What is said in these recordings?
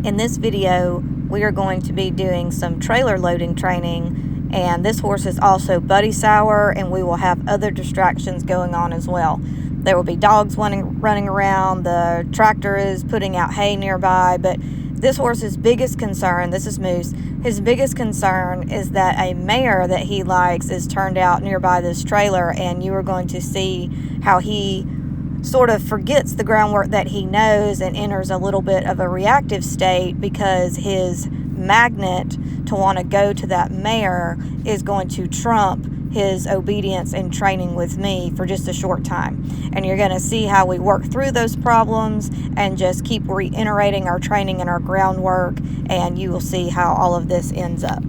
In this video, we are going to be doing some trailer loading training, and this horse is also buddy sour, and we will have other distractions going on as well. There will be dogs running around, the tractor is putting out hay nearby, but this horse's biggest concern, this is Moose, his biggest concern is that a mare that he likes is turned out nearby this trailer, and you are going to see how he sort of forgets the groundwork that he knows and enters a little bit of a reactive state because his magnet to want to go to that mare is going to trump his obedience and training with me for just a short time. And you're going to see how we work through those problems and just keep reiterating our training and our groundwork, and you will see how all of this ends up.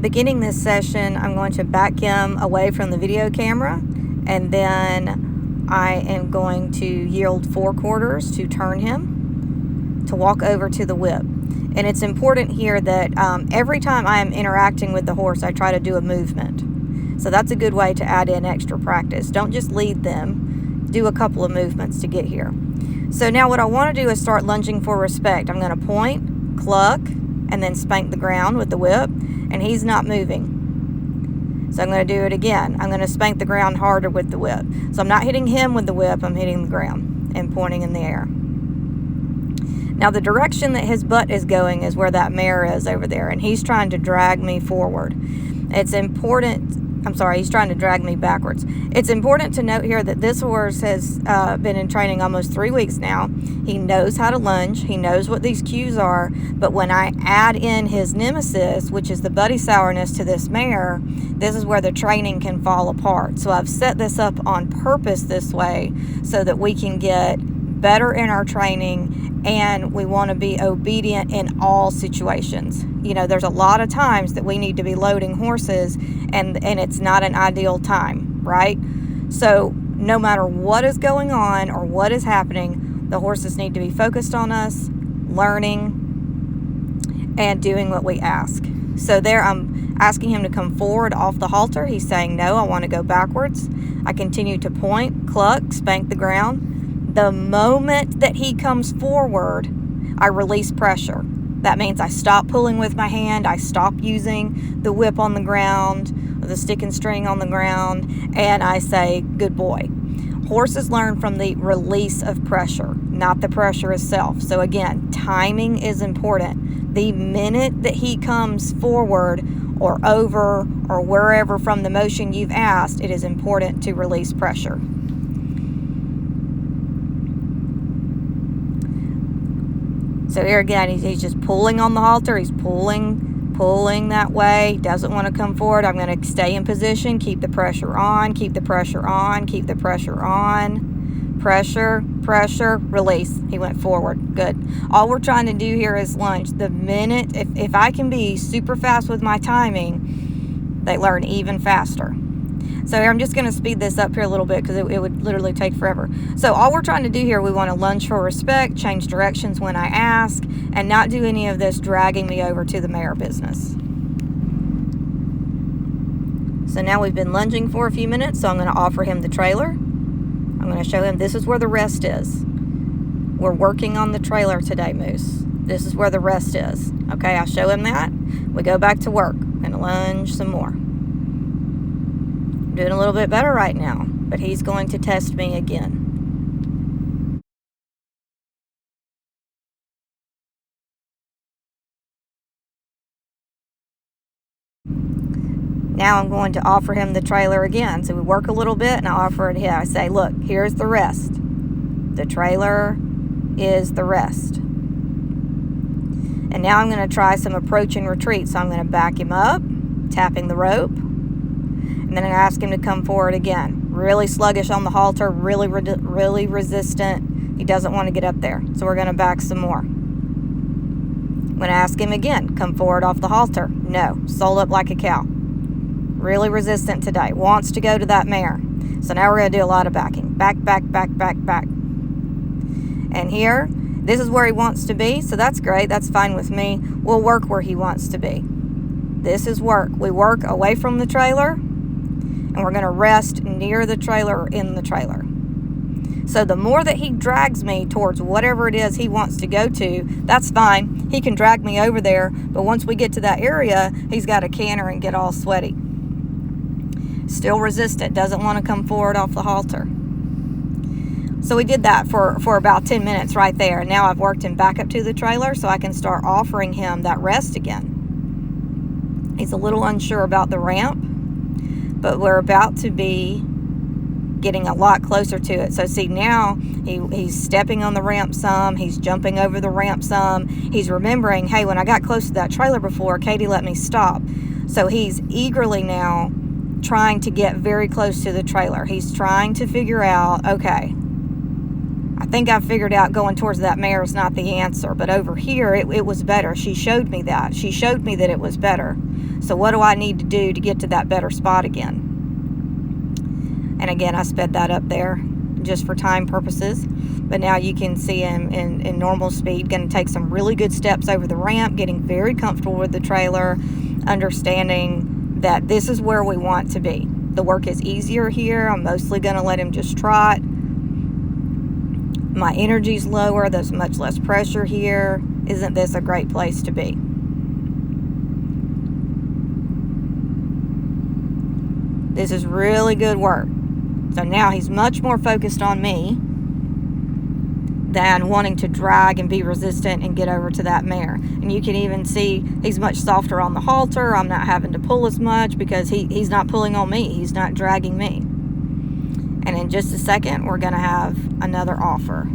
Beginning this session, I'm going to back him away from the video camera, and then I am going to yield 4/4 to turn him to walk over to the whip. And it's important here that every time I am interacting with the horse, I try to do a movement. So that's a good way to add in extra practice. Don't just lead them, do a couple of movements to get here. So now what I want to do is start lunging for respect. I'm going to point, cluck, and then spank the ground with the whip, and he's not moving. So I'm going to do it again. I'm going to spank the ground harder with the whip. So I'm not hitting him with the whip, I'm hitting the ground and pointing in the air. Now the direction that his butt is going is where that mare is over there, and he's trying to drag me forward. It's important, he's trying to drag me backwards. It's important to note here that this horse has been in training almost 3 weeks now. He knows how to lunge. He knows what these cues are. But when I add in his nemesis, which is the buddy sourness to this mare, this is where the training can fall apart. So I've set this up on purpose this way so that we can get better in our training, and we want to be obedient in all situations. You know, there's a lot of times that we need to be loading horses, and it's not an ideal time, right? So no matter what is going on or what is happening, the horses need to be focused on us, learning, and doing what we ask. So there I'm asking him to come forward off the halter. He's saying, no, I want to go backwards. I continue to point, cluck, spank the ground. The moment that he comes forward, I release pressure. That means I stop pulling with my hand, I stop using the whip on the ground, or the stick and string on the ground, and I say, good boy. Horses learn from the release of pressure, not the pressure itself. So again, timing is important. The minute that he comes forward or over or wherever from the motion you've asked, it is important to release pressure. So here again, he's just pulling on the halter. He's pulling that way. He doesn't want to come forward. I'm going to stay in position, keep the pressure on, keep the pressure on, keep the pressure on. Pressure, pressure, release. He went forward. Good. All we're trying to do here is lunge. The minute, if I can be super fast with my timing, they learn even faster. So here, I'm just going to speed this up here a little bit because it would literally take forever. So all we're trying to do here, we want to lunge for respect, change directions when I ask, and not do any of this dragging me over to the mare business. So now we've been lunging for a few minutes, so I'm going to offer him the trailer. I'm going to show him this is where the rest is. We're working on the trailer today, Moose. This is where the rest is. Okay, I show him that. We go back to work. I'm going to lunge some more. Doing a little bit better right now, but he's going to test me again. Now I'm going to offer him the trailer again. So we work a little bit and I offer it here. I say, look, here's the rest. The trailer is the rest. And now I'm going to try some approach and retreat. So I'm going to back him up, tapping the rope. And then I ask him to come forward again. Really sluggish on the halter, really resistant. He doesn't want to get up there. So we're going to back some more. I'm going to ask him again, come forward off the halter. No, sold up like a cow. Really resistant today. Wants to go to that mare. So now we're going to do a lot of backing. Back, back, back, back, back. And here, This is where he wants to be, so that's great. That's fine with me. We'll work where he wants to be. This is work. We work away from the trailer, and we're going to rest near the trailer or in the trailer. So the more that he drags me towards whatever it is he wants to go to, that's fine. He can drag me over there, but once we get to that area, he's got to canter and get all sweaty. Still resistant, doesn't want to come forward off the halter. So we did that for about 10 minutes right there. Now I've worked him back up to the trailer so I can start offering him that rest again. He's a little unsure about the ramp, but we're about to be getting a lot closer to it. So see, now he's stepping on the ramp some, he's jumping over the ramp some, he's remembering, hey, when I got close to that trailer before, Katie let me stop. So he's eagerly now trying to get very close to the trailer. He's trying to figure out, okay, I think I've figured out going towards that mare is not the answer, but over here it was better. She showed me that. She showed me that it was better. So what do I need to do to get to that better spot again? And again, I sped that up there just for time purposes. But now you can see him in normal speed, going to take some really good steps over the ramp, getting very comfortable with the trailer, understanding that this is where we want to be. The work is easier here. I'm mostly going to let him just trot. My energy's lower. There's much less pressure here. Isn't this a great place to be? This is really good work. So now he's much more focused on me than wanting to drag and be resistant and get over to that mare. And you can even see he's much softer on the halter. I'm not having to pull as much because he's not pulling on me. He's not dragging me. And in just a second, we're going to have another offer.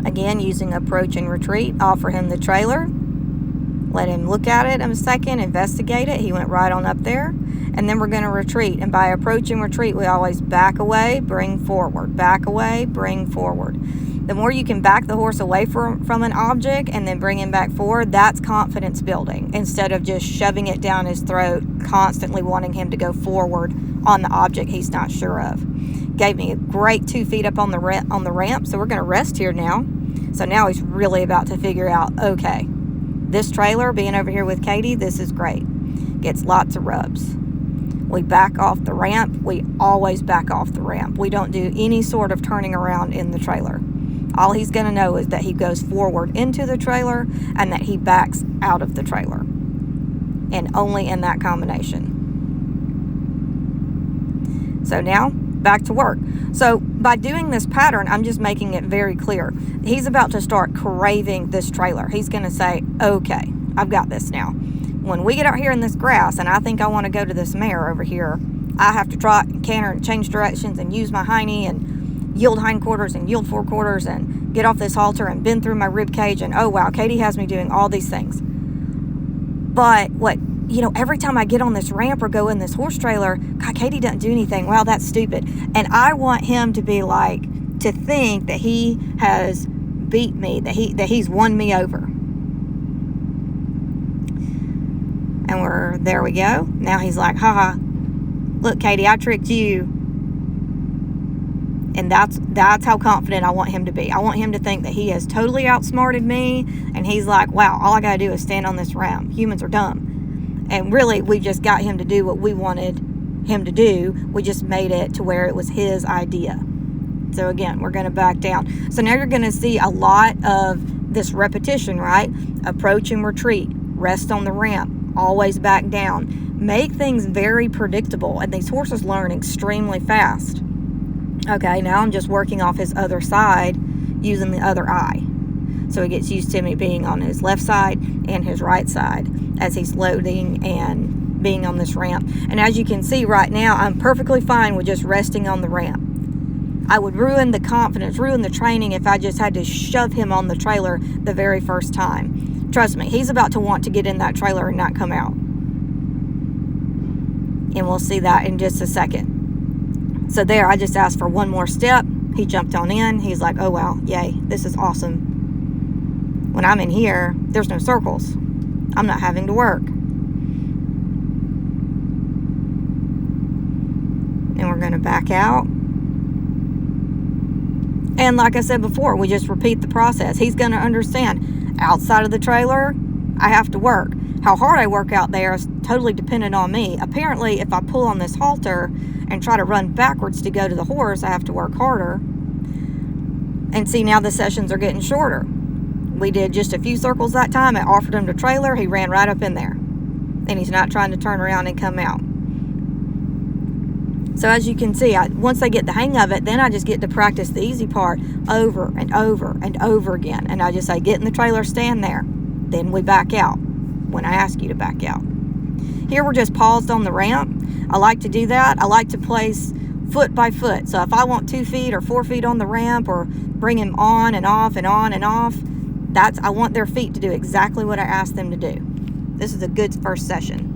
Again, using approach and retreat, offer him the trailer. Let him look at it in a second, investigate it. He went right on up there. And then we're going to retreat. And by approach and retreat, we always back away, bring forward. Back away, bring forward. The more you can back the horse away from an object and then bring him back forward, that's confidence building. Instead of just shoving it down his throat, constantly wanting him to go forward on the object he's not sure of. Gave me a great 2 feet up on the ramp. So we're going to rest here now. So now he's really about to figure out, okay, this trailer, being over here with Katie, this is great. Gets lots of rubs. We back off the ramp. We always back off the ramp. We don't do any sort of turning around in the trailer. All he's going to know is that he goes forward into the trailer and that he backs out of the trailer. And only in that combination. So now, back to work. So by doing this pattern, I'm just making it very clear. He's about to start craving this trailer. He's going to say, okay, I've got this now. When we get out here in this grass and I think I want to go to this mare over here, I have to trot and canter and change directions and use my hiney and yield hindquarters and yield forequarters and get off this halter and bend through my rib cage. And oh wow, Katie has me doing all these things. But every time I get on this ramp or go in this horse trailer, God, Katie doesn't do anything. Wow, that's stupid. And I want him to be to think that he has beat me, that he's won me over. And there we go. Now he's like, haha, look, Katie, I tricked you. And that's how confident I want him to be. I want him to think that he has totally outsmarted me. And he's like, wow, all I got to do is stand on this ramp. Humans are dumb. And really, we just got him to do what we wanted him to do. We just made it to where it was his idea. So again, we're going to back down. So now you're going to see a lot of this repetition, right? Approach and retreat. Rest on the ramp. Always back down. Make things very predictable. And these horses learn extremely fast. Okay, now I'm just working off his other side using the other eye. So he gets used to me being on his left side and his right side as he's loading and being on this ramp. And as you can see right now, I'm perfectly fine with just resting on the ramp. I would ruin the confidence, ruin the training if I just had to shove him on the trailer the very first time. Trust me, he's about to want to get in that trailer and not come out. And we'll see that in just a second. So there, I just asked for one more step. He jumped on in. He's like, oh, wow, yay, this is awesome. When I'm in here, there's no circles. I'm not having to work. going to back out. And like I said before, we just repeat the process. He's going to understand outside of the trailer, I have to work. How hard I work out there is totally dependent on me. Apparently, if I pull on this halter and try to run backwards to go to the horse, I have to work harder. And see, now the sessions are getting shorter. We did just a few circles that time. I offered him the trailer. He ran right up in there. And he's not trying to turn around and come out. So as you can see, once I get the hang of it, then I just get to practice the easy part over and over and over again. And I just say, get in the trailer, stand there. Then we back out when I ask you to back out. Here we're just paused on the ramp. I like to do that. I like to place foot by foot. So if I want 2 feet or 4 feet on the ramp, or bring him on and off and on and off, I want their feet to do exactly what I asked them to do. This is a good first session.